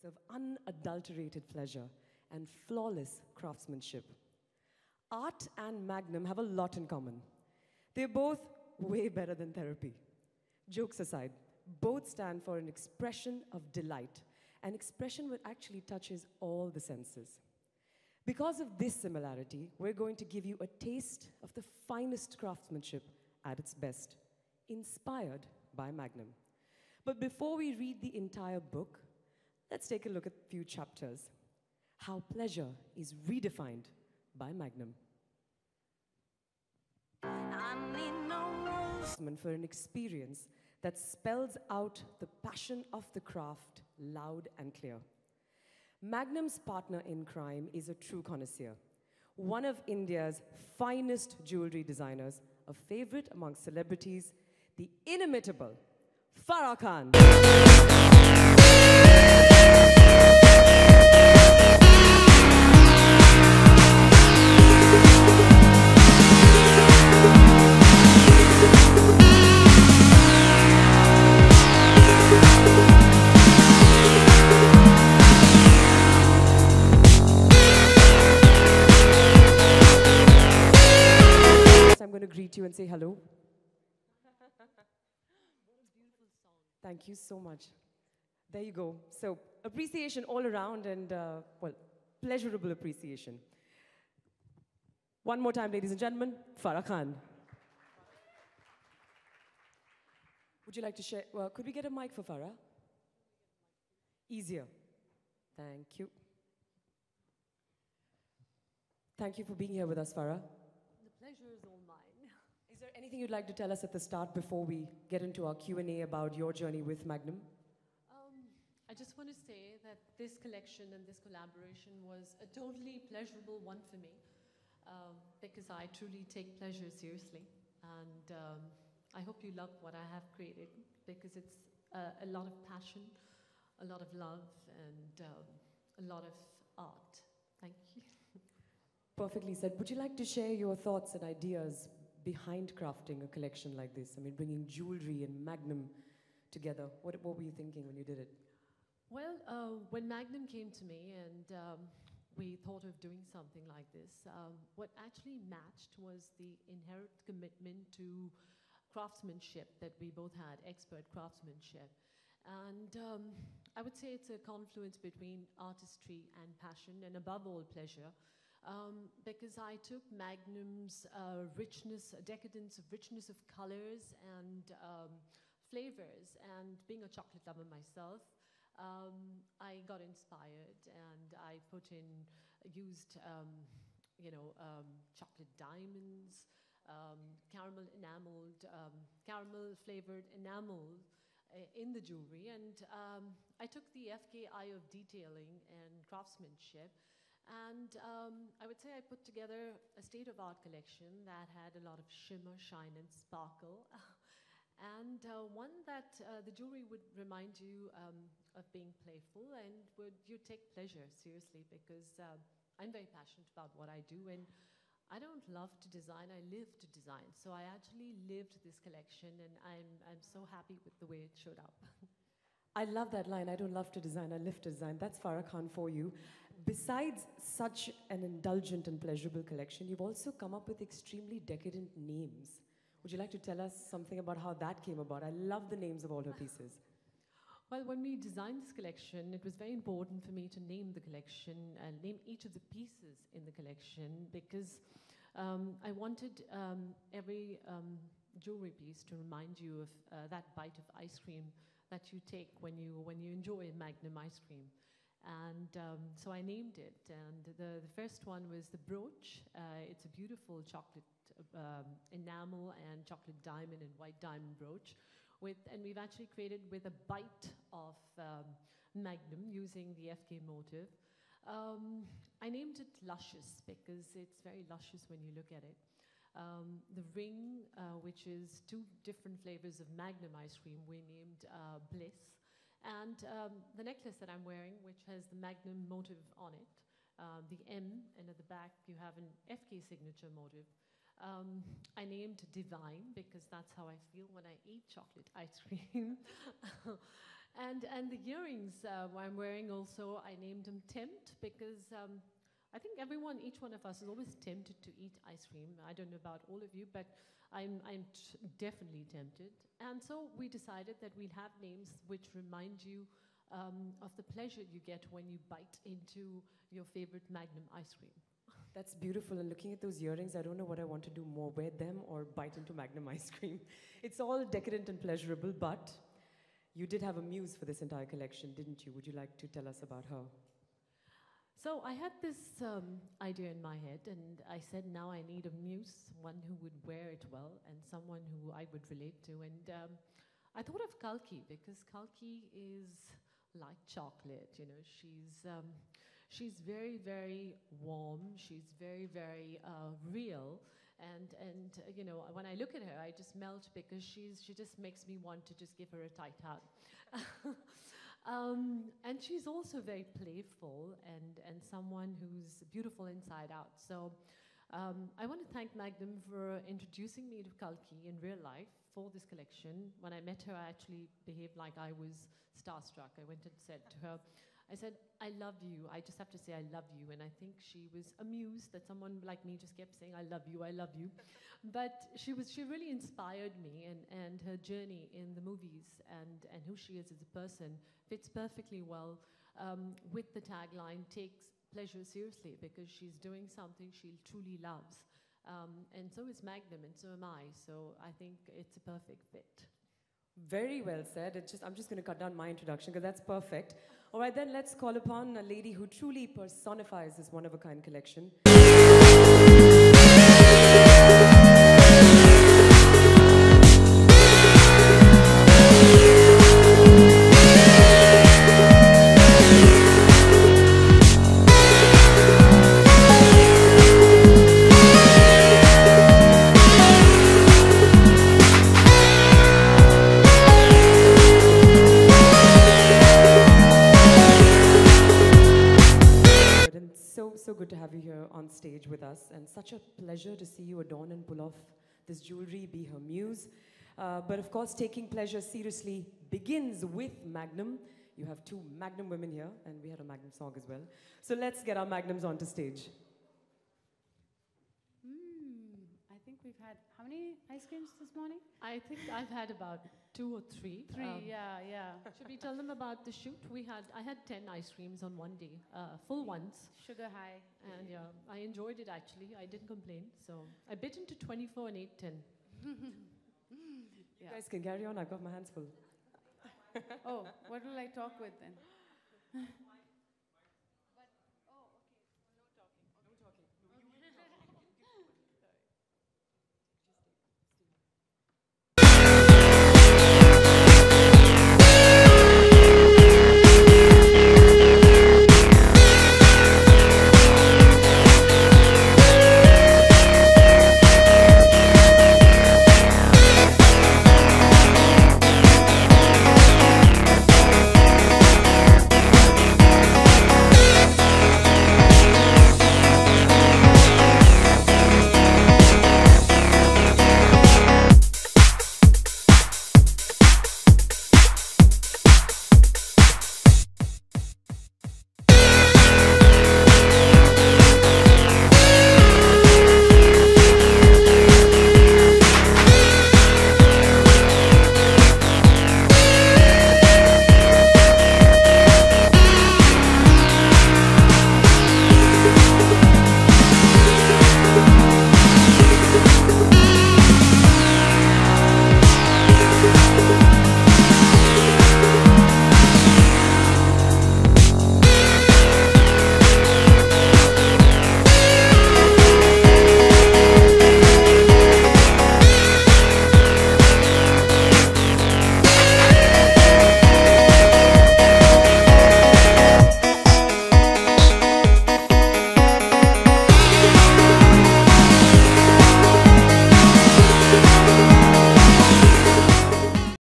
of unadulterated pleasure and flawless craftsmanship. Art and Magnum have a lot in common. They're both way better than therapy. Jokes aside, both stand for an expression of delight, an expression that actually touches all the senses. Because of this similarity, we're going to give you a taste of the finest craftsmanship at its best, inspired by Magnum. But before we read the entire book, let's take a look at a few chapters. How pleasure is redefined by Magnum. For an experience that spells out the passion of the craft loud and clear. Magnum's partner in crime is a true connoisseur, one of India's finest jewelry designers, a favorite among celebrities, the inimitable Farah Khan. I'm going to greet you and say hello. Thank you so much. There you go. So, appreciation all around and, well, pleasurable appreciation. One more time, ladies and gentlemen, Farah Khan. Would you like to share? Well, could we get a mic for Farah? Easier. Thank you. Thank you for being here with us, Farah. The pleasure is all mine. Is there anything you'd like to tell us at the start before we get into our Q&A about your journey with Magnum? I just want to say that this collection and this collaboration was a totally pleasurable one for me because I truly take pleasure seriously. And I hope you love what I have created because it's a lot of passion, a lot of love, and a lot of art. Thank you. Perfectly said. Would you like to share your thoughts and ideas behind crafting a collection like this? I mean, bringing jewelry and Magnum together. What were you thinking when you did it? Well, when Magnum came to me and we thought of doing something like this, what actually matched was the inherent commitment to craftsmanship that we both had, expert craftsmanship. And I would say it's a confluence between artistry and passion, and above all, pleasure. Because I took Magnum's richness, decadence of richness of colors and flavors, and being a chocolate lover myself, I got inspired and I used chocolate diamonds, caramel flavored enamel in the jewelry, and I took the FK eye of detailing and craftsmanship. And I would say I put together a state-of-art collection that had a lot of shimmer, shine, and sparkle. And one that the jewelry would remind you of being playful and you take pleasure seriously, because I'm very passionate about what I do, and I don't love to design, I live to design. So I actually lived this collection, and I'm so happy with the way it showed up. I love that line, I don't love to design, I live to design. That's Farah Khan for you. Besides such an indulgent and pleasurable collection, you've also come up with extremely decadent names. Would you like to tell us something about how that came about? I love the names of all her pieces. Well, when we designed this collection, it was very important for me to name the collection and name each of the pieces in the collection, because I wanted every jewelry piece to remind you of that bite of ice cream that you take when you enjoy Magnum ice cream. And so I named it, and the first one was the brooch. It's a beautiful chocolate enamel and chocolate diamond and white diamond brooch, and we've actually created with a bite of Magnum using the FK motive. I named it Luscious because it's very luscious when you look at it. The ring, which is 2 different flavors of Magnum ice cream, we named Bliss. And the necklace that I'm wearing, which has the Magnum motive on it, the M, and at the back you have an FK signature motive. I named Divine because that's how I feel when I eat chocolate ice cream. And the earrings I'm wearing also, I named them Tempt because I think each one of us is always tempted to eat ice cream. I don't know about all of you, but I'm definitely tempted. And so we decided that we'll have names which remind you of the pleasure you get when you bite into your favorite Magnum ice cream. That's beautiful. And looking at those earrings, I don't know what I want to do more, wear them or bite into Magnum ice cream. It's all decadent and pleasurable, but you did have a muse for this entire collection, didn't you? Would you like to tell us about her? So I had this idea in my head, and I said, now I need a muse, one who would wear it well, and someone who I would relate to. And I thought of Kalki, because Kalki is like chocolate, you know. She's very, very warm. She's very, very real. And you know, when I look at her, I just melt because she just makes me want to just give her a tight hug. And she's also very playful and someone who's beautiful inside out. So I want to thank Magnum for introducing me to Kalki in real life for this collection. When I met her, I actually behaved like I was starstruck. I went and said to her, I said, I love you. I just have to say I love you. And I think she was amused that someone like me just kept saying, I love you, I love you. But she really inspired me, and her journey in the movies and who she is as a person fits perfectly well with the tagline, takes pleasure seriously, because she's doing something she truly loves. And so is Magnum, and so am I. So I think it's a perfect fit. Very well said. I'm just going to cut down my introduction because that's perfect. All right, then let's call upon a lady who truly personifies this one-of-a-kind collection. So good to have you here on stage with us, and such a pleasure to see you adorn and pull off this jewelry, be her muse. But of course, taking pleasure seriously begins with Magnum. You have two Magnum women here, and we had a Magnum song as well. So let's get our Magnums onto stage. I think we've had, how many ice creams this morning? I think I've had about 2 or 3. Yeah. Should we tell them about the shoot? I had 10 ice creams on one day, full ones. Sugar high. And yeah, I enjoyed it actually. I didn't complain. So I bit into 24 and ate 10. You guys can carry on. I've got my hands full. Oh, what will I talk with then?